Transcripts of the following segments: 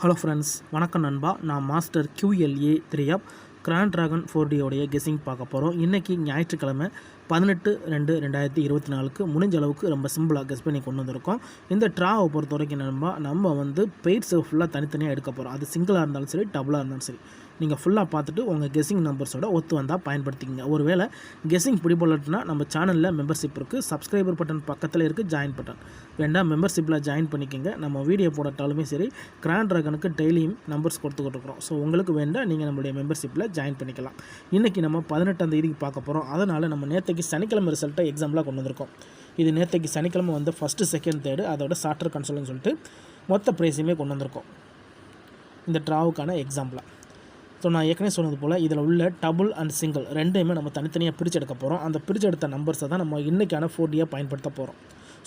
Hello friends, வணக்கம் நண்பா. நான் master QLA 3 of Grand Dragon 4D உடைய கெஸ்ஸிங் பார்க்க போகிறோம். இன்றைக்கி ஞாயிற்றுக்கிழமை 18/2/2024 முடிஞ்ச அளவுக்கு ரொம்ப சிம்பிளாக கெஸ் பண்ணி கொண்டு வந்திருக்கோம். இந்த ட்ராவை பொறுத்த வரைக்கும் நண்பா, நம்ம வந்து பெய்ட்ஸை ஃபுல்லாக தனித்தனியாக எடுக்க போகிறோம். அது சிங்கிளாக இருந்தாலும் சரி, டபுளாக இருந்தாலும் சரி, நீங்கள் ஃபுல்லாக பார்த்துட்டு உங்கள் கெஸ்ஸிங் நம்பர்ஸோட ஒத்து வந்தால் பயன்படுத்திக்கங்க. ஒருவேளை கெஸ்ஸிங் பிடிபடலட்டுனா நம்ம சேனலில் மெம்பர்ஷிப் இருக்குது, சப்ஸ்கிரைபர் பட்டன் பக்கத்தில் இருக்குது, ஜாயின் பட்டன் வேண்டாம் மெம்பர்ஷிப்பில் ஜாயின் பண்ணிக்கோங்க. நம்ம வீடியோ போடட்டாலுமே சரி, கிராண்ட் ட்ராகனுக்கு டெய்லியும் நம்பர்ஸ் கொடுத்துக்கிட்டு இருக்கிறோம். ஸோ உங்களுக்கு வேண்டாம், நீங்கள் நம்மளுடைய மெம்பர்ஷிப்பில் ஜாயின் பண்ணிக்கலாம். இன்றைக்கி நம்ம 18ஆம் தேதிக்கு பார்க்க போகிறோம். அதனால் நம்ம நேற்றுக்கு சனிக்கிழமை ரிசல்ட்டை எக்ஸாம்பிளாக கொண்டு வந்திருக்கோம். இது நேற்றுக்கு சனிக்கிழமை வந்து ஃபஸ்ட்டு, செகண்ட், தேர்டு, அதோட சார்ட்டர் கன்சோல்னு சொல்லிட்டு மொத்த ப்ரைஸுமே கொண்டு வந்திருக்கோம் இந்த ட்ராவுக்கான எக்ஸாம்பிளாக. ஸோ நான் ஏற்கனவே சொன்னது போல் இதில் உள்ள டபுள் அண்ட் சிங்கிள் ரெண்டையுமே நம்ம தனித்தனியாக பிரித்து எடுக்க போகிறோம். அந்த பிரித்து எடுத்த நம்பர்ஸை தான் நம்ம இன்றைக்கான 4Dயாக பயன்படுத்த போகிறோம்.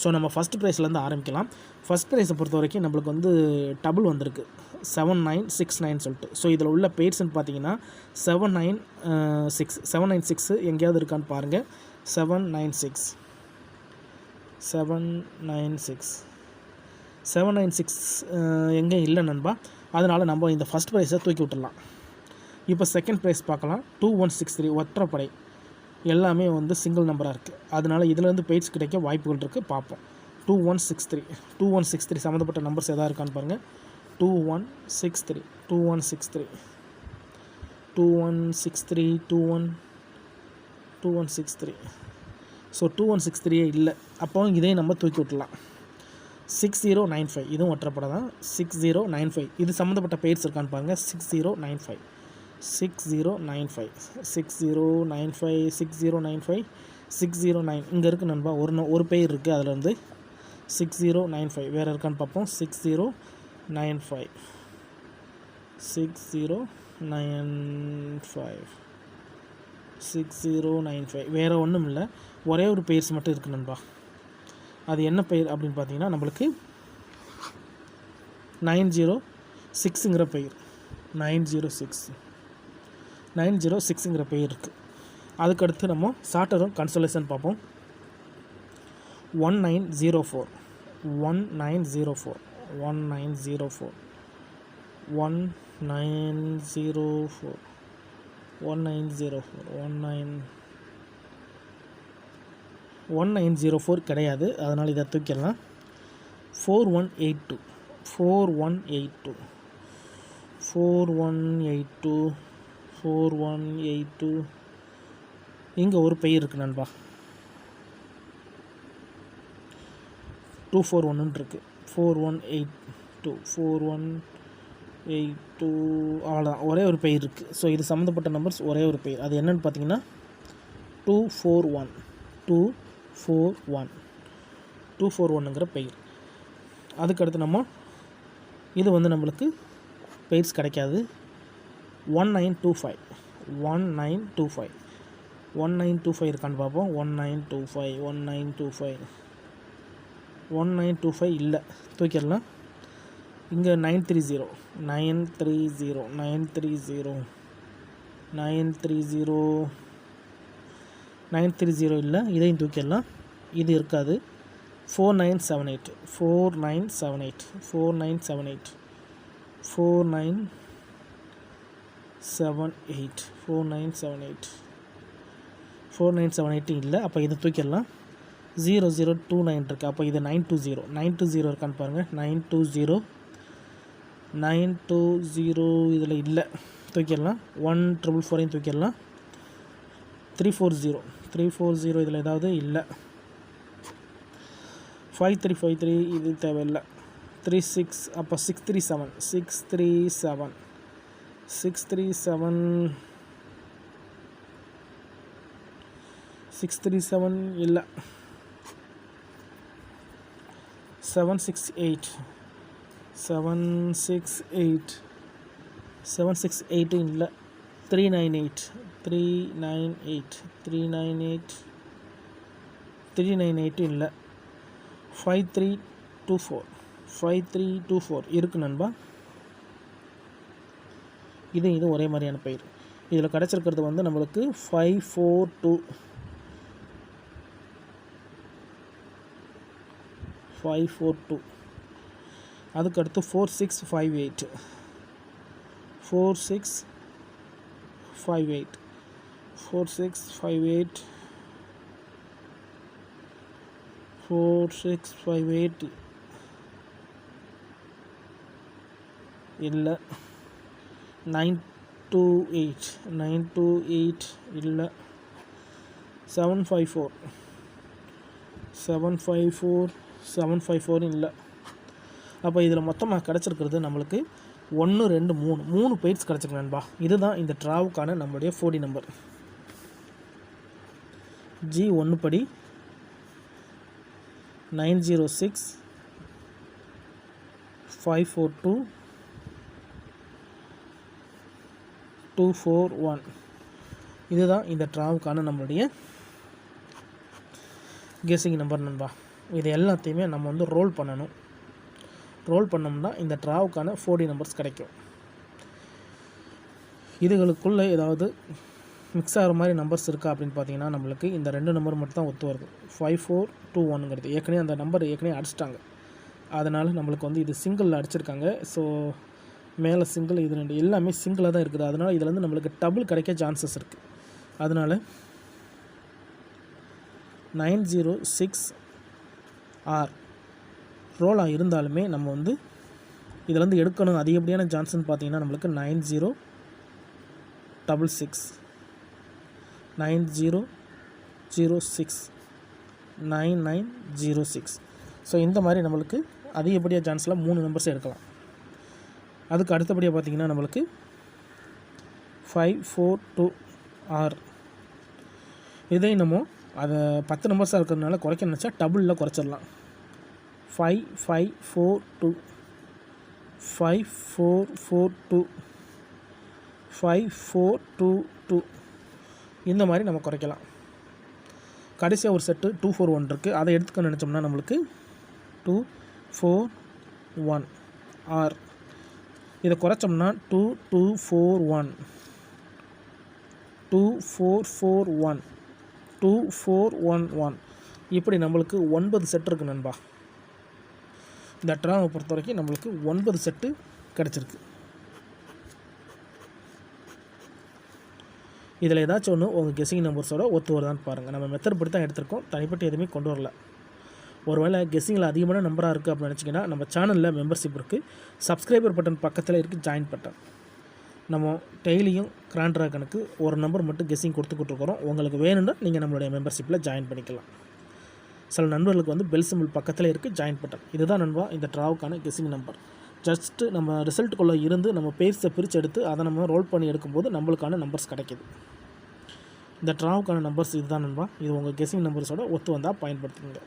ஸோ நம்ம ஃபஸ்ட் ப்ரைஸ்லேருந்து ஆரம்பிக்கலாம். ஃபஸ்ட் ப்ரைஸை பொறுத்த வரைக்கும் நம்மளுக்கு வந்து டபுள் வந்திருக்கு 7969 சொல்லிட்டு. ஸோ இதில் உள்ள பெய்ட்ஸ்ன்னு பார்த்தீங்கன்னா 796 எங்கேயாவது இருக்கான்னு பாருங்கள். 796 எங்கேயும் இல்லை நண்பா. அதனால் நம்ம இந்த ஃபஸ்ட் ப்ரைஸை தூக்கி விட்டுடலாம். இப்போ செகண்ட் ப்ரைஸ் பார்க்கலாம். 2163 ஒற்றைப்படை எல்லாமே வந்து சிங்கிள் நம்பராக இருக்குது. அதனால் இதிலேருந்து பெய்ட்ஸ் கிடைக்க வாய்ப்புகள் இருக்குது. பார்ப்போம். 2163 சம்மந்தப்பட்ட நம்பர்ஸ் எதாவது இருக்கான்னு பாருங்கள். 2163 ஸோ 2163 இல்லை. அப்போ இதையும் நம்ம தூக்கி விட்டுலாம். 6095 இதுவும் ஒற்றைப்படை தான். 6095 இது சம்மந்தப்பட்ட பெய்ட்ஸ் இருக்கான்னு பாருங்கள். 6095 இங்கே இருக்குது நண்பா. ஒரு பெயர் இருக்குது. அதில் வந்து 6095 வேறு இருக்கான்னு பார்ப்போம். 6095 வேறு ஒன்றும் இல்லை. ஒரே ஒரு பெயர்ஸ் மட்டும் இருக்குது நண்பா. அது என்ன பெயர் அப்படின்னு பார்த்தீங்கன்னா, நம்மளுக்கு 906ங்கிற பெயர். 906ங்கிற பெயர் இருக்குது. அதுக்கடுத்து நம்ம சார்ட்டரும் கன்சோலேஷன் பார்ப்போம். 1904 1904 கிடையாது. அதனால் இதை தூக்கிடலாம். 4182 இங்கே ஒரு பெயர் இருக்குது நண்பா. 241 இருக்குது. 4182 அவ்வளோதான். ஒரே ஒரு பெயர் இருக்குது. ஸோ இது சம்மந்தப்பட்ட நம்பர்ஸ் ஒரே ஒரு பெயர். அது என்னென்னு பார்த்தீங்கன்னா 241ங்கிற பெயர். அதுக்கடுத்து நம்ம இது வந்து நம்மளுக்கு பெயர்ஸ் கிடைக்காது. 1925 இருக்கான்னு பார்ப்போம். 1925 இல்லை, தூக்கிடலாம். இங்கே 930 இல்லை, இதையும் தூக்கிடலாம். இது இருக்காது. 4978 இல்லை. அப்போ இதை தூக்கிடலாம். 0029 இருக்குது. அப்போ இது 920 இருக்கான்னு பாருங்கள். 920 இதில் இல்லை, தூக்கிடலாம். 1444 தூக்கிடலாம். 340 இதில் ஏதாவது இல்லை. 5353 இது தேவையில்லை. 36 அப்போ 637 இல்லை. 768 இல்லை. 398 இல்லை. 5324 இருக்குது நண்பா. இது ஒரே மாதிரியான பெயர். இதில் கிடச்சிருக்கிறது வந்து நம்மளுக்கு 542 542 அதுக்கடுத்து 4658 4658 4658 4658 இல்லை 928 928 இல்லை 754 754 இல்லை. அப்போ இதில் மொத்தமாக கிடச்சிருக்கிறது நம்மளுக்கு 1 2 3 பெய்ட்ஸ் கிடச்சிருக்கு நண்பா. இதுதான் இந்த ட்ராவுக்கான நம்மளுடைய 4D நம்பர். G1 படி 906 542 241. இதுதான் இந்த ட்ராவுக்கான நம்மளுடைய கெஸ்ஸிங் நம்பர் நண்பா. இது எல்லாத்தையுமே நம்ம வந்து ரோல் பண்ணணும். ரோல் பண்ணோம்னா இந்த ட்ராவுக்கான 4D நம்பர்ஸ் கிடைக்கும். இதுகளுக்குள்ளே ஏதாவது மிக்ஸ் ஆகிற மாதிரி நம்பர்ஸ் இருக்கா அப்படின்னு பார்த்தீங்கன்னா நம்மளுக்கு இந்த 2 நம்பர் மட்டும் தான் ஒத்து வருது. 5421ங்கிறது ஏற்கனவே அந்த நம்பர் ஏற்கனவே அடிச்சிட்டாங்க. அதனால் நம்மளுக்கு வந்து இது சிங்கிளில் அடிச்சிருக்காங்க. ஸோ மேலே சிங்கிள், இது 2 எல்லாமே சிங்கிளாக தான் இருக்குது. அதனால் இதில் வந்து நம்மளுக்கு டபுள் கிடைக்க சான்சஸ் இருக்குது. அதனால் 906R ரோலாக இருந்தாலுமே நம்ம வந்து இதில் வந்து எடுக்கணும். அதிகப்படியான சான்ஸ்ன்னு பார்த்தீங்கன்னா நம்மளுக்கு 9066 9006 9906. ஸோ இந்த மாதிரி நம்மளுக்கு அதிகப்படியாக சான்ஸில் 3 நம்பர்ஸ் எடுக்கலாம். அதுக்கு அடுத்தபடியாக பார்த்திங்கன்னா நம்மளுக்கு 542R. இதை நம்ம அதை 10 நம்பர்ஸாக இருக்கிறதுனால குறைக்க நினச்சா டபுளில் குறைச்சிடலாம். 5542 5442 5422 இந்த மாதிரி நம்ம குறைக்கலாம். கடைசியாக ஒரு செட்டு 241 இருக்குது. அதை எடுத்துக்க நினச்சோம்னா நம்மளுக்கு 241R. இதை குறைச்சோம்னா 2241 2441 2411. இப்படி நம்மளுக்கு 9 செட் இருக்குது நண்பா. இந்த ட்ராவை பொறுத்த வரைக்கும் நம்மளுக்கு 9 செட்டு கிடச்சிருக்கு. இதில் ஏதாச்சும் ஒன்று உங்கள் கெஸ்ஸிங் நம்பர்ஸோட ஒத்து வருதான்னு பாருங்கள். நம்ம மெத்தட் படி தான் எடுத்திருக்கோம், தனிப்பட்டு எதுவுமே கொண்டு வரல. ஒருவேளை கெஸ்ஸிங்கில் அதிகமான நம்பராக இருக்குது அப்படின்னு நினச்சிங்கன்னா நம்ம சேனலில் மெம்பர்ஷிப் இருக்குது. சப்ஸ்கிரைபர் பட்டன் பக்கத்தில் இருக்குது ஜாயின் பட்டன். நம்ம டெய்லியும் கிராண்ட் ட்ராகனுக்கு ஒரு நம்பர் மட்டும் கெஸ்ஸிங் கொடுத்துக்கிட்டுருக்குறோம். உங்களுக்கு வேணும்னா நீங்கள் நம்மளுடைய மெம்பர்ஷிப்பில் ஜாயின் பண்ணிக்கலாம். சில நண்பர்களுக்கு வந்து பெல் சிம்பிள் பக்கத்தில் இருக்குது ஜாயின் பட்டன். இதுதான் நண்பா இந்த ட்ராவுக்கான கெஸ்ஸிங் நம்பர். ஜஸ்ட்டு நம்ம ரிசல்ட்டுக்குள்ளே இருந்து நம்ம பேர்ஸை பிரித்து எடுத்து அதை நம்ம ரோல் பண்ணி எடுக்கும்போது நம்மளுக்கான நம்பர்ஸ் கிடைக்கிது. இந்த ட்ராவுக்கான நம்பர்ஸ் இதுதான் நண்பா. இது உங்கள் கெஸ்ஸிங் நம்பர்ஸோட ஒத்து வந்தால் பயன்படுத்துங்க.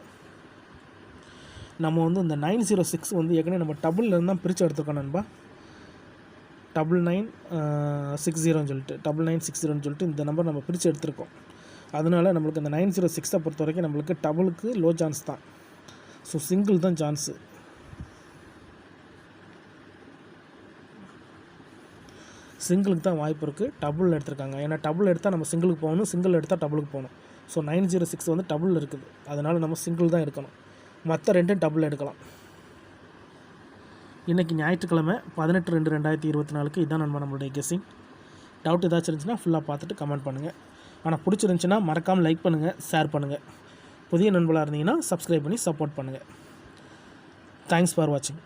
நம்ம வந்து இந்த 906 வந்து ஏற்கனவே நம்ம டபுள்லேருந்து தான் பிரித்து எடுத்துருக்கோம் நண்பா. 9960 சொல்லிட்டு 9960 சொல்லிட்டு இந்த நம்பர் நம்ம பிரித்து எடுத்துருக்கோம். அதனால் நம்மளுக்கு இந்த 906 பொறுத்த வரைக்கும் நம்மளுக்கு டபுளுக்கு லோ சான்ஸ் தான். ஸோ சிங்கிள் தான் சான்ஸு. சிங்கிளுக்கு தான் வாய்ப்பு இருக்குது. டபுள் எடுத்திருக்காங்க. ஏன்னா டபுள் எடுத்தால் நம்ம சிங்கிளுக்கு போகணும், சிங்கிள் எடுத்தால் டபுளுக்கு போகணும். ஸோ 906 வந்து டபுள் இருக்குது. அதனால் நம்ம சிங்கிள் தான் எடுக்கணும். மற்ற 2 டபுள் எடுக்கலாம். இன்றைக்கி ஞாயிற்றுக்கிழமை 18/2/2024 இதான் நம்மளுடைய கெஸ்ஸிங். டவுட் ஏதாச்சும் இருந்துச்சுன்னா ஃபுல்லாக பார்த்துட்டு கமெண்ட் பண்ணுங்கள். ஆனால் பிடிச்சிருந்துச்சின்னா மறக்காமல் லைக் பண்ணுங்கள், ஷேர் பண்ணுங்கள். புதிய நண்பர்களாக இருந்தீங்கன்னா சப்ஸ்கிரைப் பண்ணி சப்போர்ட் பண்ணுங்கள். தேங்க்ஸ் ஃபார் வாட்சிங்.